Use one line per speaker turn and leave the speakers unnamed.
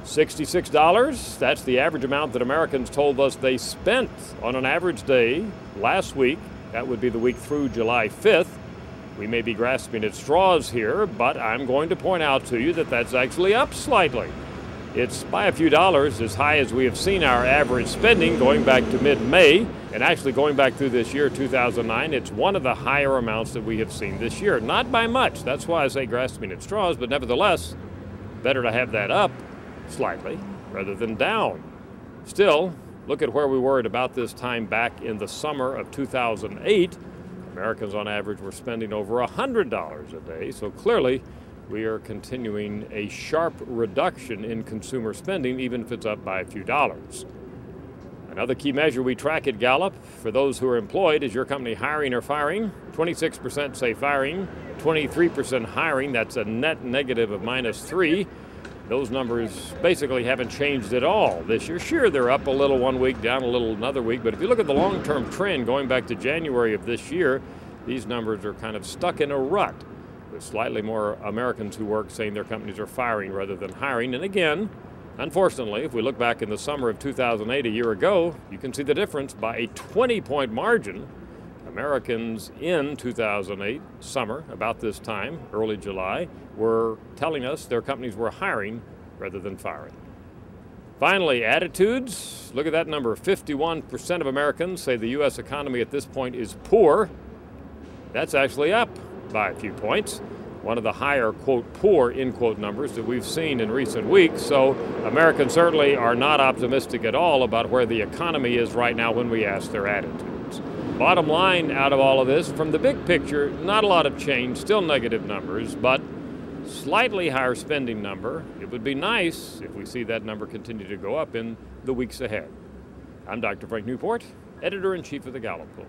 $66, that's the average amount that Americans told us they spent on an average day last week. That would be the week through July 5th. We may be grasping at straws here, but I'm going to point out to you that that's actually up slightly. It's by a few dollars as high as we have seen our average spending going back to mid-May, and actually going back through this year, 2009, it's one of the higher amounts that we have seen this year. Not by much, that's why I say grasping at straws, but nevertheless, better to have that up slightly rather than down. Still, look at where we were at about this time back in the summer of 2008. Americans on average were spending over $100 a day, so clearly we are continuing a sharp reduction in consumer spending, even if it's up by a few dollars. Another key measure we track at Gallup for those who are employed is your company hiring or firing. 26% say firing, 23% hiring. That's a net negative of -3. Those numbers basically haven't changed at all this year. Sure, they're up a little one week, down a little another week, but if you look at the long-term trend going back to January of this year, these numbers are kind of stuck in a rut, with slightly more Americans who work saying their companies are firing rather than hiring. And again, unfortunately, if we look back in the summer of 2008, a year ago, you can see the difference by a 20-point margin. Americans in 2008 summer, about this time, early July, were telling us their companies were hiring rather than firing. Finally, attitudes. Look at that number. 51% of Americans say the U.S. economy at this point is poor. That's actually up by a few points. One of the higher, quote, poor, end quote, numbers that we've seen in recent weeks. So Americans certainly are not optimistic at all about where the economy is right now when we ask their attitudes. Bottom line out of all of this, from the big picture, not a lot of change, still negative numbers, but slightly higher spending number. It would be nice if we see that number continue to go up in the weeks ahead. I'm Dr. Frank Newport, Editor-in-Chief of the Gallup Poll.